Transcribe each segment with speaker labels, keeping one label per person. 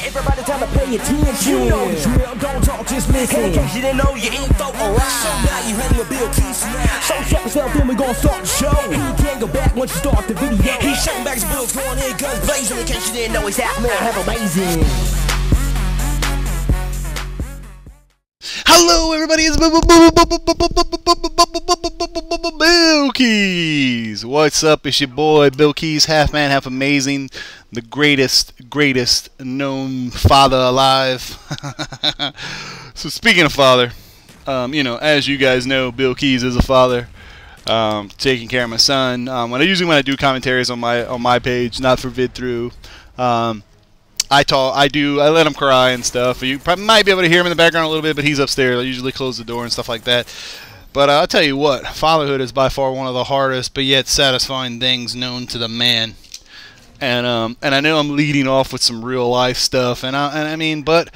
Speaker 1: Everybody time to pay attention. You know the drill, don't talk, just listen. In case you didn't know your info, alright. So now you hanging with BillKeyz. So check yourself, then we gon' start the show. He can't go back once you start the video. He's shutting back his bills, going in, guns blazing. In case you didn't know, he's half man, half amazing.
Speaker 2: Hello everybody, it's BillKeyz. What's up? It's your boy BillKeyz, half man, half amazing, the greatest known father alive. So speaking of father, you know, as you guys know, BillKeyz is a father, taking care of my son. When I do commentaries on my page, not for vid through. I let him cry and stuff. You probably might be able to hear him in the background a little bit, but he's upstairs. I usually close the door and stuff like that. But I'll tell you what, fatherhood is by far one of the hardest, but yet satisfying things known to the man. And I know I'm leading off with some real life stuff, and I mean, but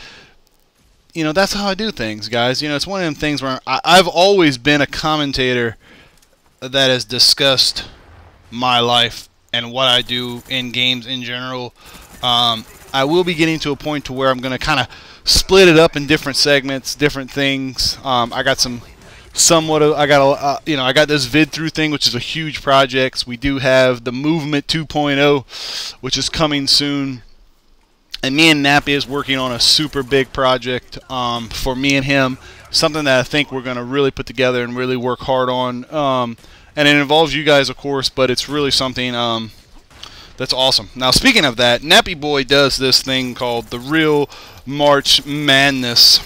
Speaker 2: you know, that's how I do things, guys. You know, it's one of them things where I've always been a commentator that has discussed my life and what I do in games in general. I will be getting to a point to where I'm going to kind of split it up in different segments, different things. I got I got this vid through thing, which is a huge project. We do have the Movement 2.0, which is coming soon. And me and Nappy is working on a super big project for me and him, something that I think we're going to really put together and really work hard on. And it involves you guys, of course, but it's really something that's awesome. Now, speaking of that, Nappy Boy does this thing called the Real March Madness.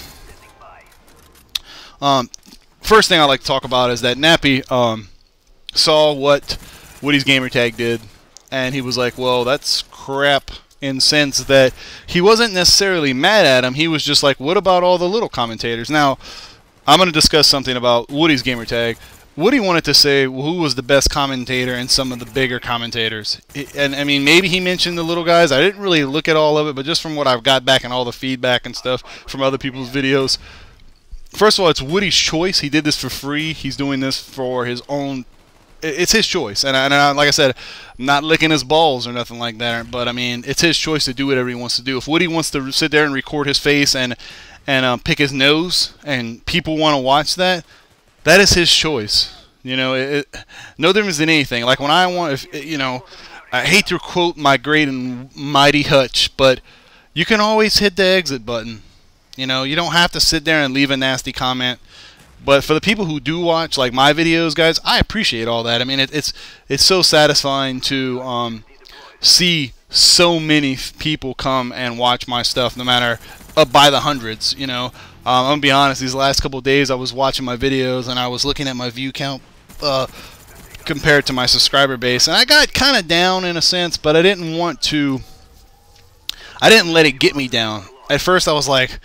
Speaker 2: First thing I'd like to talk about is that Nappy saw what Woody's Gamertag did, and he was like, well, that's crap, in the sense that he wasn't necessarily mad at him. He was just like, what about all the little commentators? Now, I'm going to discuss something about Woody's Gamertag. Woody wanted to say who was the best commentator and some of the bigger commentators. And I mean, maybe he mentioned the little guys. I didn't really look at all of it, but just from what I've got back and all the feedback and stuff from other people's videos. First of all, it's Woody's choice. He did this for free. He's doing this for his own. It's his choice. And like I said, I'm not licking his balls or nothing like that. But I mean, it's his choice to do whatever he wants to do. If Woody wants to sit there and record his face and pick his nose, and people want to watch that, that is his choice. You know, no difference than anything. Like when I want, you know, I hate to quote my great and mighty Hutch, but you can always hit the exit button. You know, you don't have to sit there and leave a nasty comment. But for the people who do watch, like my videos, guys, I appreciate all that. I mean, it's so satisfying to see so many people come and watch my stuff, no matter by the hundreds, you know. I'm going to be honest, these last couple of days I was watching my videos and I was looking at my view count compared to my subscriber base, and I got kind of down in a sense, but I didn't let it get me down. At first I was like,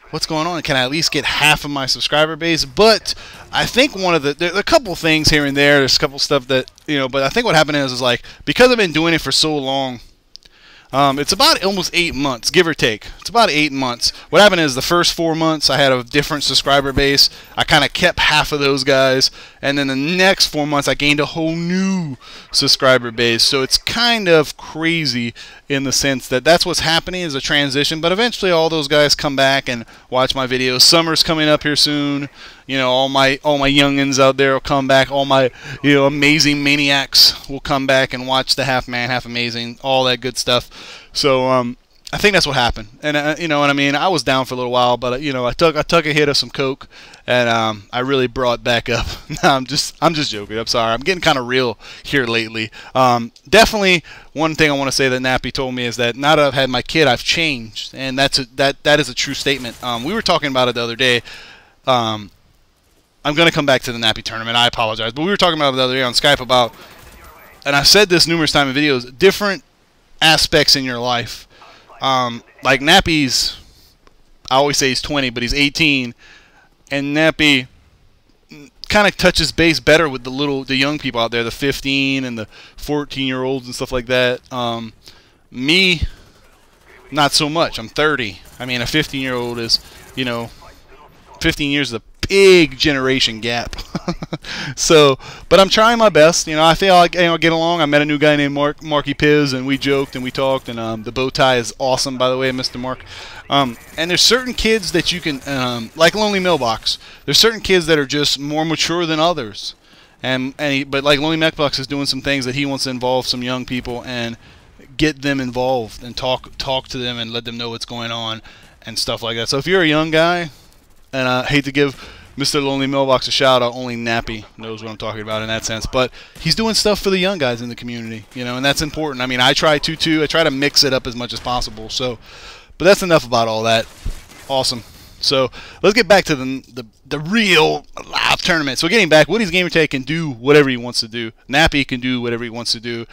Speaker 2: what's going on? Can I at least get half of my subscriber base? But I think there's a couple things here and there's a couple stuff that, you know, but I think what happened is like, because I've been doing it for so long, it's about almost 8 months, give or take. It's about 8 months. What happened is the first 4 months I had a different subscriber base. I kind of kept half of those guys. And then the next 4 months I gained a whole new subscriber base. So it's kind of crazy in the sense that that's what's happening is a transition. But eventually all those guys come back and watch my videos. Summer's coming up here soon. You know, all my youngins out there will come back. All my, you know, amazing maniacs will come back and watch the Half Man, Half Amazing, all that good stuff. So I think that's what happened. And you know what I mean. I was down for a little while, but you know, I took a hit of some coke, and I really brought back up. No, I'm just joking. I'm sorry. I'm getting kind of real here lately. Definitely one thing I want to say that Nappy told me is that now that I've had my kid, I've changed, and that is a true statement. We were talking about it the other day. I'm going to come back to the Nappy tournament. I apologize. But we were talking about it the other day on Skype about, and I've said this numerous times in videos, different aspects in your life. Like Nappy's, I always say he's 20, but he's 18. And Nappy kind of touches base better with the young people out there, the 15 and the 14-year-olds and stuff like that. Me, not so much. I'm 30. I mean, a 15-year-old is, you know, 15 years is a big generation gap. So, but I'm trying my best. You know, I feel like, you know, get along. I met a new guy named Marky Piz, and we joked and we talked. And the bow tie is awesome, by the way, Mr. Mark. And there's certain kids that you can, like Lonely Mailbox. There's certain kids that are just more mature than others. But like Lonely Mailbox is doing some things that he wants to involve some young people and get them involved and talk to them and let them know what's going on and stuff like that. So if you're a young guy, and I hate to give Mr. Lonely Mailbox a shout out, only Nappy knows what I'm talking about in that sense, but he's doing stuff for the young guys in the community, you know, and that's important. I mean, I try to too. I try to mix it up as much as possible. So, but that's enough about all that. Awesome. So let's get back to the real live tournament. So getting back, Woody's Gamertag can do whatever he wants to do. Nappy can do whatever he wants to do.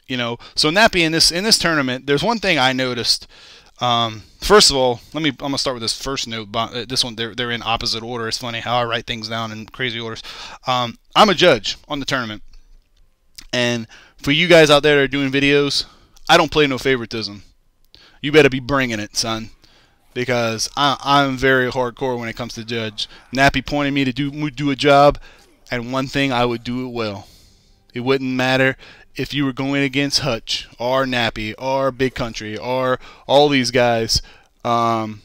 Speaker 2: You know, so Nappy in this tournament, there's one thing I noticed. First of all, I'm gonna start with this first note. This one, they're in opposite order. It's funny how I write things down in crazy orders. I'm a judge on the tournament, and for you guys out there that are doing videos, I don't play no favoritism. You better be bringing it, son, because I'm very hardcore when it comes to judge. Nappy pointed me to do a job, and one thing, I would do it well. It wouldn't matter if you were going against Hutch or Nappy or Big Country or all these guys. You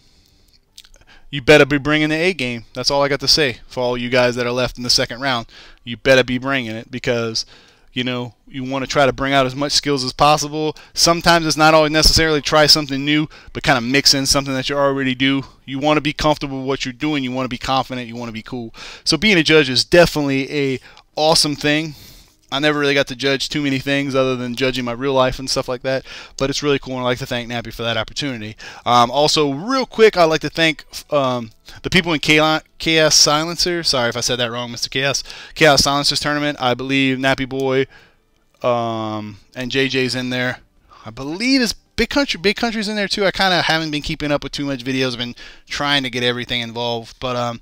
Speaker 2: better be bringing the A game. That's all I got to say for all you guys that are left in the second round. You better be bringing it, because you know, you want to try to bring out as much skills as possible. Sometimes it's not always necessarily try something new, but kind of mix in something that you already do. You want to be comfortable with what you're doing. You want to be confident. You want to be cool. So being a judge is definitely a awesome thing. I never really got to judge too many things other than judging my real life and stuff like that, but it's really cool, and I'd like to thank Nappy for that opportunity. Also, real quick, I'd like to thank the people in Chaos Silencer. Sorry if I said that wrong, Mr. Chaos. Chaos Silencer's tournament. I believe Nappy Boy and JJ's in there. I believe it's Big Country's in there too. I kind of haven't been keeping up with too much videos. I've been trying to get everything involved. But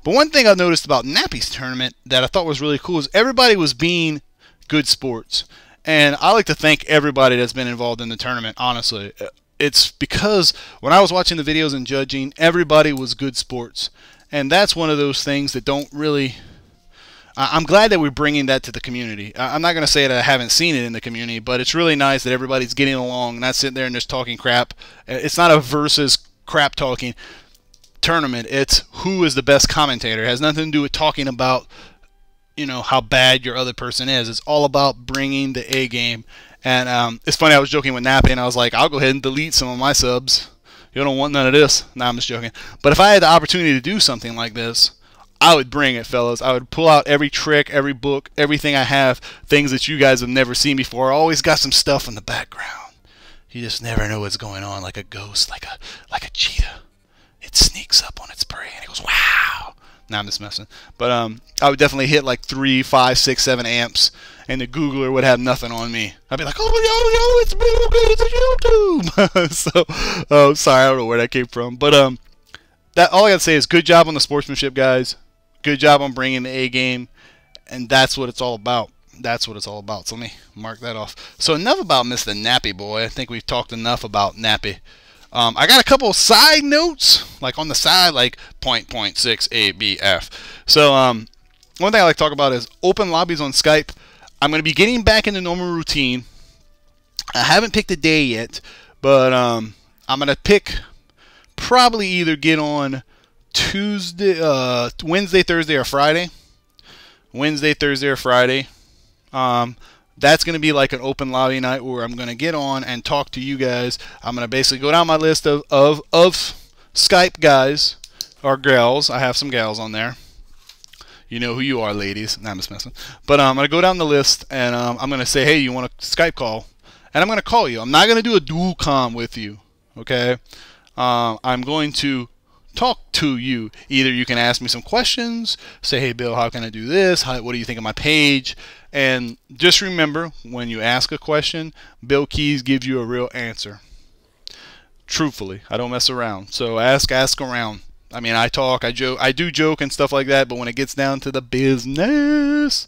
Speaker 2: one thing I've noticed about Nappy's tournament that I thought was really cool is everybody was being good sports. And I like to thank everybody that's been involved in the tournament, honestly. It's because when I was watching the videos and judging, everybody was good sports. And that's one of those things that don't really... I'm glad that we're bringing that to the community. I'm not going to say that I haven't seen it in the community, but it's really nice that everybody's getting along, not sitting there and just talking crap. It's not a versus crap talking tournament. It's who is the best commentator. It has nothing to do with talking about, you know, how bad your other person is. It's all about bringing the A game. And it's funny, I was joking with Nappy, and I was like, I'll go ahead and delete some of my subs. You don't want none of this. Nah, I'm just joking. But if I had the opportunity to do something like this, I would bring it, fellas. I would pull out every trick, every book, everything I have, things that you guys have never seen before. I always got some stuff in the background. You just never know what's going on, like a ghost, like a cheetah. It sneaks up on its prey, and it goes, wow. Nah, I'm just messing. But I would definitely hit like 3, 5, 6, 7 amps, and the Googler would have nothing on me. I'd be like, oh, yo, it's BillKeyz, it's YouTube. So, sorry, I don't know where that came from. But that all I got to say is good job on the sportsmanship, guys. Good job on bringing the A game, and that's what it's all about. That's what it's all about. So let me mark that off. So enough about Mr. Nappy Boy. I think we've talked enough about Nappy. I got a couple of side notes, like on the side, like .6 A, B, F. So one thing I like to talk about is open lobbies on Skype. I'm going to be getting back in the normal routine. I haven't picked a day yet, but I'm going to pick, probably either get on Tuesday, Wednesday, Thursday, or Friday. Wednesday, Thursday, or Friday. That's going to be like an open lobby night where I'm going to get on and talk to you guys. I'm going to basically go down my list of Skype guys or gals. I have some gals on there. You know who you are, ladies. Nah, I'm just messing. But I'm going to go down the list, and I'm going to say, hey, you want a Skype call? And I'm going to call you. I'm not going to do a dual comm with you, okay? I'm going to talk to you. Either you can ask me some questions, say, hey, Bill, how can I do this? What do you think of my page? And just remember, when you ask a question, BillKeyz gives you a real answer. Truthfully, I don't mess around. So ask around. I mean, I talk, I joke, I do joke and stuff like that, but when it gets down to the business,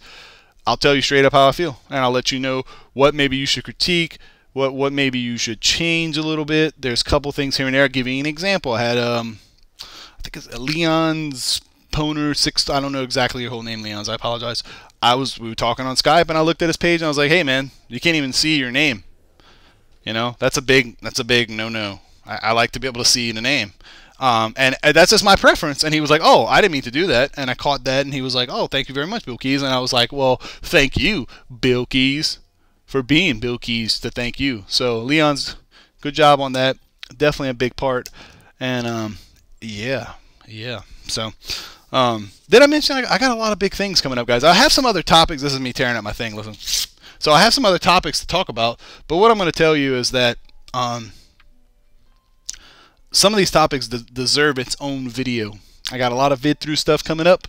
Speaker 2: I'll tell you straight up how I feel, and I'll let you know what maybe you should critique, what maybe you should change a little bit. There's a couple things here and there. I'll give you an example. I had I think it's Leon's Poner 6. I don't know exactly your whole name, Leon's. I apologize. We were talking on Skype, and I looked at his page, and I was like, hey, man, you can't even see your name. You know, that's a big no-no. I like to be able to see the name. And that's just my preference. And he was like, oh, I didn't mean to do that. And I caught that, and he was like, oh, thank you very much, BillKeyz. And I was like, well, thank you, BillKeyz, for being BillKeyz to thank you. So, Leon's, good job on that. Definitely a big part. And, yeah. So, did I mention I got a lot of big things coming up, guys? I have some other topics. This is me tearing up my thing. Listen. So, I have some other topics to talk about. But what I'm going to tell you is that, some of these topics deserve its own video. I got a lot of vid-through stuff coming up.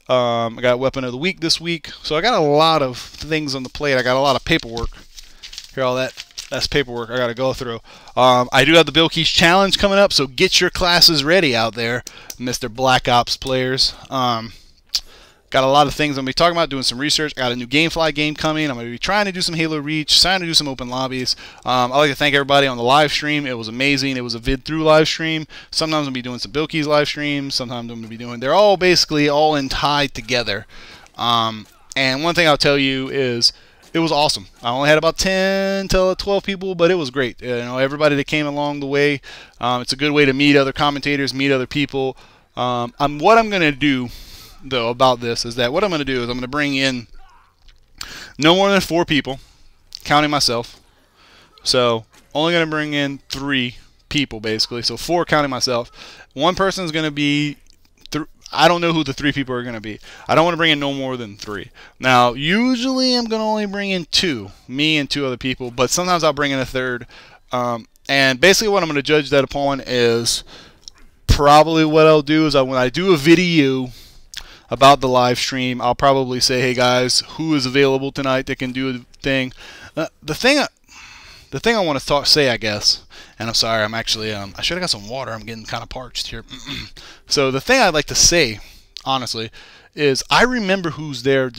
Speaker 2: I got Weapon of the Week this week. So I got a lot of things on the plate. I got a lot of paperwork. Hear all that? That's paperwork I got to go through. I do have the BillKeyz Challenge coming up, so get your classes ready out there, Mr. Black Ops players. Got a lot of things I'm going to be talking about, doing some research. I got a new Gamefly game coming. I'm going to be trying to do some Halo Reach, trying to do some open lobbies. I'd like to thank everybody on the live stream. It was amazing. It was a vid-through live stream. Sometimes I'm going to be doing some BillKeyz live streams. Sometimes I'm going to be doing... They're all basically all in tied together. And one thing I'll tell you is it was awesome. I only had about 10 to 12 people, but it was great. You know, everybody that came along the way. It's a good way to meet other commentators, meet other people. What I'm going to do, though, about this is that what I'm going to do is I'm going to bring in no more than 4 people, counting myself. So only going to bring in 3 people, basically. So 4 counting myself. One person is going to be... I don't know who the 3 people are going to be. I don't want to bring in no more than 3. Now, usually I'm going to only bring in 2, me and 2 other people, but sometimes I'll bring in a 3rd. And basically what I'm going to judge that upon is probably what I'll do is when I do a video about the live stream, I'll probably say, hey guys, who is available tonight that can do a thing. The thing I want to say, I guess, and I'm sorry, I'm actually I should have got some water. I'm getting kind of parched here. So the thing I'd like to say, honestly, is I remember who's there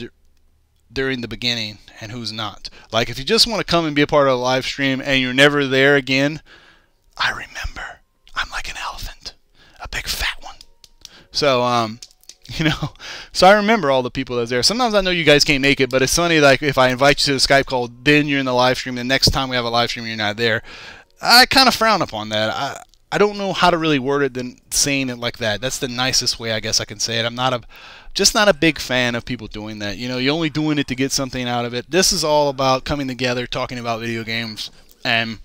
Speaker 2: during the beginning and who's not. Like, if you just want to come and be a part of a live stream and you're never there again, I remember. I'm like an elephant, a big fat one. So you know, so I remember all the people that's there. Sometimes I know you guys can't make it, but it's funny, like, if I invite you to the Skype call, then you're in the live stream. The next time we have a live stream, you're not there. I kind of frown upon that. I don't know how to really word it than saying it like that. That's the nicest way I guess I can say it. I'm just not a big fan of people doing that. You know, you're only doing it to get something out of it. This is all about coming together, talking about video games, and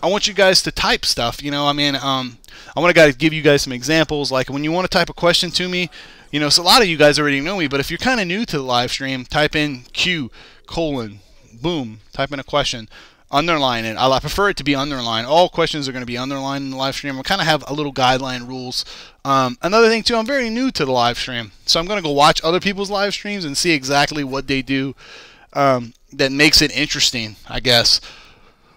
Speaker 2: I want you guys to type stuff. You know, I mean, I want to give you guys some examples. Like, when you want to type a question to me, you know, so a lot of you guys already know me, but if you're kind of new to the live stream, type in Q, boom, type in a question, underline it. I prefer it to be underlined. All questions are going to be underlined in the live stream. We kind of have a little guideline rules. Another thing, too, I'm very new to the live stream, so I'm going to go watch other people's live streams and see exactly what they do that makes it interesting, I guess.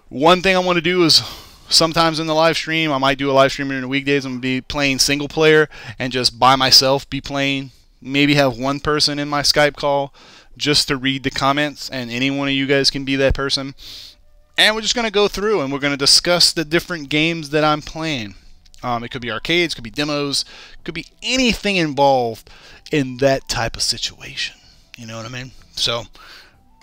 Speaker 2: One thing I want to do is sometimes in the live stream, I might do a live stream during the weekdays. I'm going to be playing single player and just by myself be playing. Maybe have one person in my Skype call just to read the comments, and any one of you guys can be that person. And we're just going to go through and we're going to discuss the different games that I'm playing. It could be arcades, could be demos, could be anything involved in that type of situation. You know what I mean? So,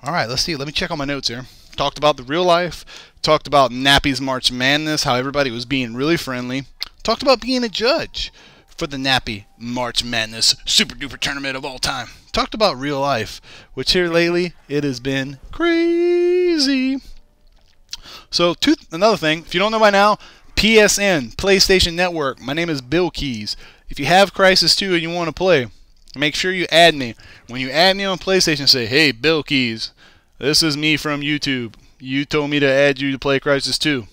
Speaker 2: all right, let's see. Let me check on my notes here. Talked about the real life. Talked about Nappy's March Madness, how everybody was being really friendly. Talked about being a judge for the Nappy March Madness super duper tournament of all time. Talked about real life, which here lately, it has been crazy. So, another thing, if you don't know by now, PSN, PlayStation Network. My name is BillKeyz. If you have Crysis 2 and you want to play, make sure you add me. When you add me on PlayStation, say, hey, BillKeyz, this is me from YouTube. You told me to add you to play Crysis 2.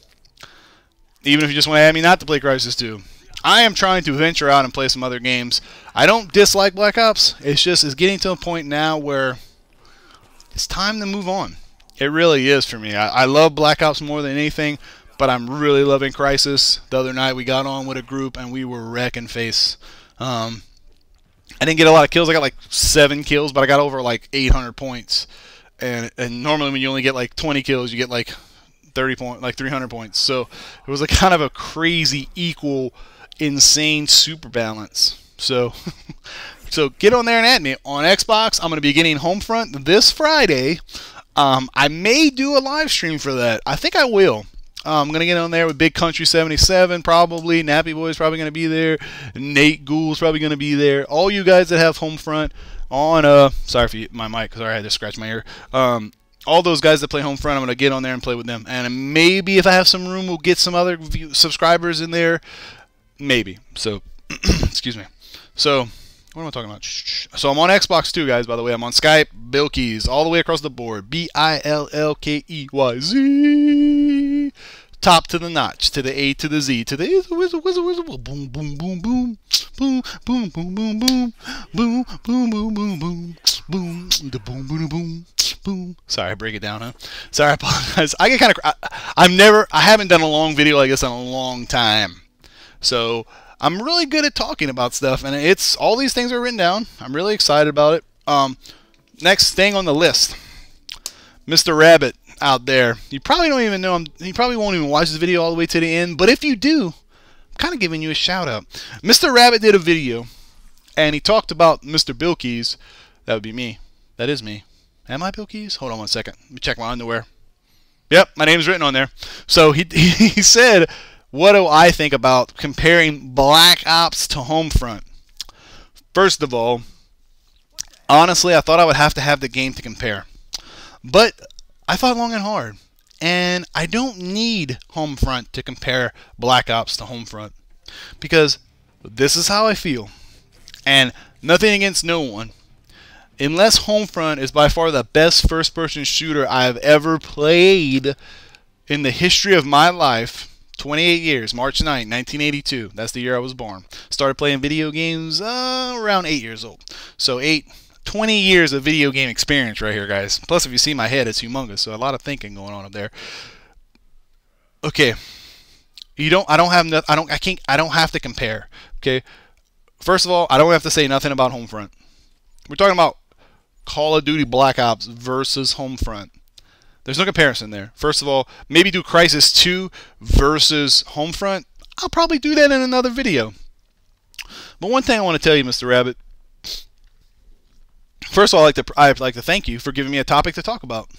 Speaker 2: Even if you just want to add me not to play Crysis 2. I am trying to venture out and play some other games. I don't dislike Black Ops. It's getting to a point now where it's time to move on. It really is for me. I love Black Ops more than anything, but I'm really loving Crysis. The other night we got on with a group and we were wrecking face. I didn't get a lot of kills. I got like 7 kills, but I got over like 800 points. And normally when you only get like 20 kills, you get like 30 point, like 300 points. So it was a kind of a crazy, equal, insane super balance. So, so get on there and add me on Xbox. I'm going to be getting Homefront this Friday. I may do a live stream for that. I think I will. I'm going to get on there with Big Country 77 probably. Nappy Boy's probably going to be there. Nate Ghoul's probably going to be there. All you guys that have Homefront on, sorry for my mic, sorry I had to scratch my ear. All those guys that play Homefront, I'm going to get on there and play with them. And maybe if I have some room, we'll get some other subscribers in there. Maybe. So, excuse me. So, what am I talking about? So I'm on Xbox too, guys, by the way. I'm on Skype, BillKeyz, all the way across the board. BillKeyz. Top to the notch, to the A to the Z, to the wizard, boom, boom, boom, boom, boom, boom, boom, boom, boom, boom, boom, boom, boom, boom, boom, boom, the boom, boom, boom, boom. Sorry, I break it down, huh? Sorry, I apologize. I get kind of, I haven't done a long video like this in a long time. So I'm really good at talking about stuff, and it's all these things are written down. I'm really excited about it. Next thing on the list, Mr. Rabbit out there. You probably don't even know him. You probably won't even watch this video all the way to the end. But if you do, I'm kind of giving you a shout out. Mr. Rabbit did a video, and he talked about Mr. BillKeyz. That would be me. That is me. Am I BillKeyz? Hold on one second. Let me check my underwear. Yep, my name's written on there. So he said, what do I think about comparing Black Ops to Homefront? First of all, honestly, I thought I would have to have the game to compare. But I thought long and hard. And I don't need Homefront to compare Black Ops to Homefront. Because this is how I feel. And nothing against no one. Unless Homefront is by far the best first-person shooter I've ever played in the history of my life. 28 years, March 9, 1982. That's the year I was born. Started playing video games around 8 years old. So 20 years of video game experience right here, guys. Plus, if you see my head, it's humongous. So a lot of thinking going on up there. Okay, I don't have to compare. Okay, first of all, I don't have to say nothing about Homefront. We're talking about Call of Duty Black Ops versus Homefront. There's no comparison there. First of all, maybe do Crysis 2 versus Homefront. I'll probably do that in another video. But one thing I want to tell you, Mr. Rabbit. First of all, I'd like to thank you for giving me a topic to talk about.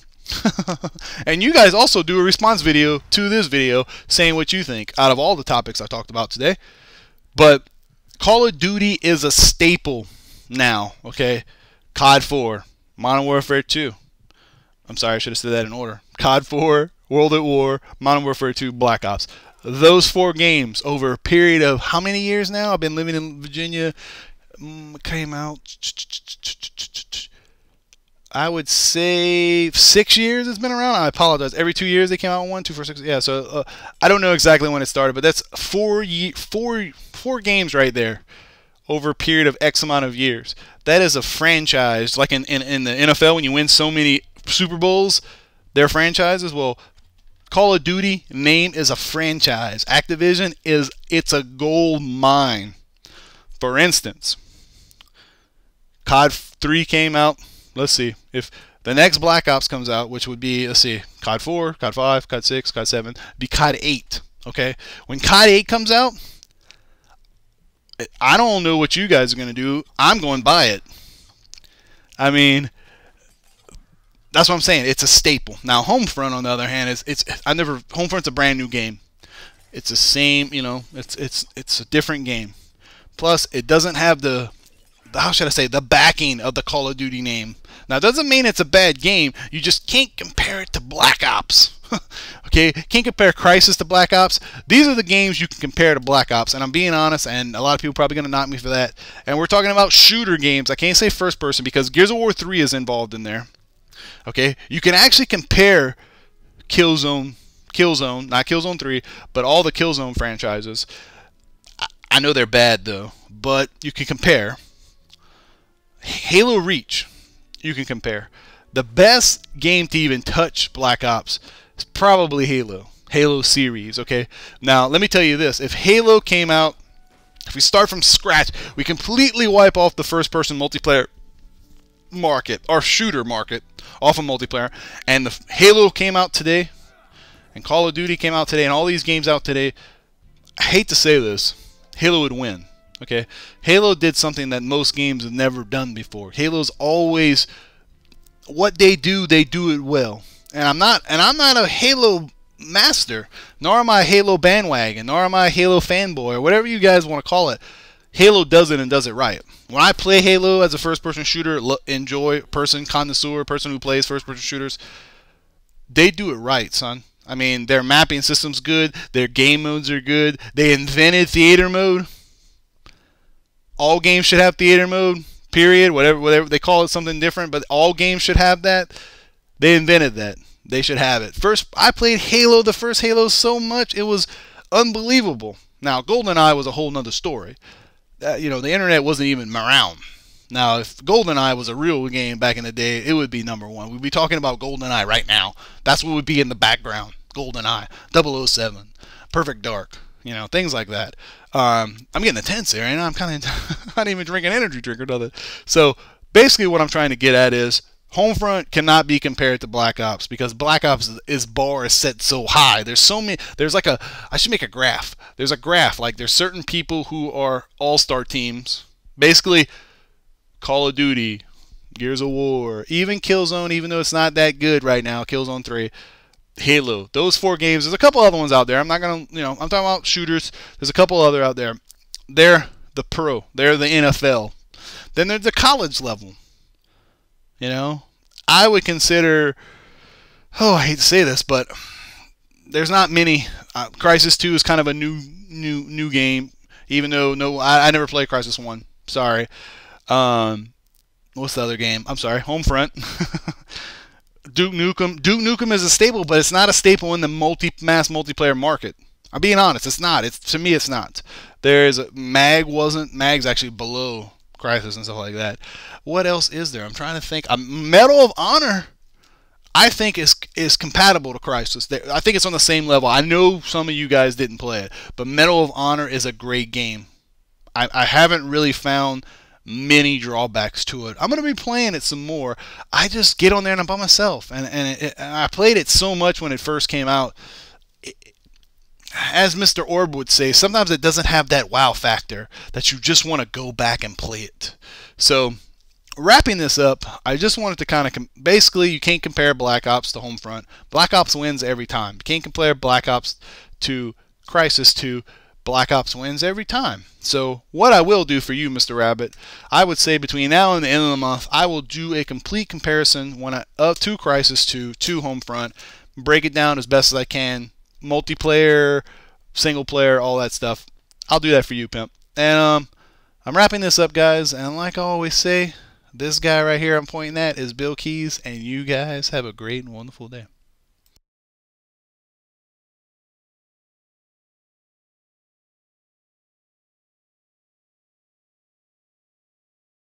Speaker 2: And you guys also do a response video to this video saying what you think out of all the topics I talked about today. But Call of Duty is a staple now, okay? COD 4, Modern Warfare 2. I'm sorry, I should have said that in order. COD 4, World at War, Modern Warfare 2, Black Ops. Those 4 games over a period of how many years now? I've been living in Virginia. Came out, I would say 6 years it's been around. I apologize. Every 2 years they came out 1, 2, 4, 6. Yeah, so I don't know exactly when it started, but that's 4 games right there over a period of X amount of years. That is a franchise. Like in the NFL, when you win so many Super Bowls, they're franchises. Well, Call of Duty name is a franchise. Activision it's a gold mine. For instance, COD 3 came out. Let's see if the next Black Ops comes out, which would be, let's see, COD 4, COD 5, COD 6, COD 7, be COD 8. Okay, when COD 8 comes out, I don't know what you guys are gonna do. I'm going to buy it. I mean, that's what I'm saying. It's a staple. Now, Homefront, on the other hand, Homefront's a brand new game. It's the same, you know. It's a different game. Plus, it doesn't have the how should I say, the backing of the Call of Duty name. Now, it doesn't mean it's a bad game. You just can't compare it to Black Ops. Okay, can't compare Crysis to Black Ops. These are the games you can compare to Black Ops, and I'm being honest, and a lot of people are probably going to knock me for that. And we're talking about shooter games. I can't say first person because Gears of War 3 is involved in there. Okay, you can actually compare Killzone, not Killzone 3, but all the Killzone franchises. I know they're bad though, but you can compare. Halo Reach, you can compare. The best game to even touch Black Ops is probably Halo series, okay? Now, let me tell you this. If Halo came out, if we start from scratch, we completely wipe off the first-person multiplayer market, or shooter market, off of multiplayer, and the Halo came out today, and Call of Duty came out today, and all these games out today, I hate to say this, Halo would win. Okay, Halo did something that most games have never done before. Halo's always, what they do it well. And I'm not a Halo master, nor am I a Halo bandwagon, nor am I a Halo fanboy, or whatever you guys want to call it. Halo does it and does it right. When I play Halo as a first-person shooter, connoisseur, person who plays first-person shooters, they do it right, son. I mean, their mapping system's good, their game modes are good. They invented theater mode. All games should have theater mode, period. Whatever they call it, something different, but all games should have that. They invented that. They should have it. First, I played Halo, the first Halo, so much, it was unbelievable. Now, GoldenEye was a whole nother story. You know, the internet wasn't even around. Now, if GoldenEye was a real game back in the day, it would be #1. We'd be talking about GoldenEye right now. That's what would be in the background. GoldenEye, 007, Perfect Dark, you know, things like that. I'm getting intense here, and I'm kind of not even drinking energy drink or nothing. So basically what I'm trying to get at is Homefront cannot be compared to Black Ops, because Black Ops bar is set so high. There's so many. There's like I should make a graph. There's a graph. Like, there's certain people who are all-star teams. Basically, Call of Duty, Gears of War, even Killzone, even though it's not that good right now, Killzone 3, Halo. Those 4 games. There's a couple other ones out there. I'm not going to, you know, I'm talking about shooters. There's a couple other out there. They're the pro. They're the NFL. Then there's the college level. You know, I would consider, I hate to say this, but there's not many. Crysis 2 is kind of a new game, even though I never played Crysis 1. Sorry. What's the other game? I'm sorry, Homefront. Duke Nukem. Duke Nukem is a staple, but it's not a staple in the mass multiplayer market. I'm being honest, it's not. To me, it's not. There's Mag's actually below Crysis and stuff like that. What else is there? I'm trying to think. Medal of Honor, I think is compatible to Crysis. I think it's on the same level. I know some of you guys didn't play it, but Medal of Honor is a great game. I haven't really found many drawbacks to it. I'm going to be playing it some more. I just get on there and I'm by myself. And I played it so much when it first came out. As Mr. Orb would say, sometimes it doesn't have that wow factor that you just want to go back and play it. So, wrapping this up, I just wanted to kind of, basically, you can't compare Black Ops to Homefront. Black Ops wins every time. You can't compare Black Ops to Crysis 2. Black Ops wins every time. So what I will do for you, Mr. Rabbit, I would say between now and the end of the month, I will do a complete comparison to Crysis 2 to Homefront, break it down as best as I can, multiplayer, single player, all that stuff. I'll do that for you, pimp. And I'm wrapping this up, guys, and like I always say, this guy right here I'm pointing at is BillKeyz, and you guys have a great and wonderful day.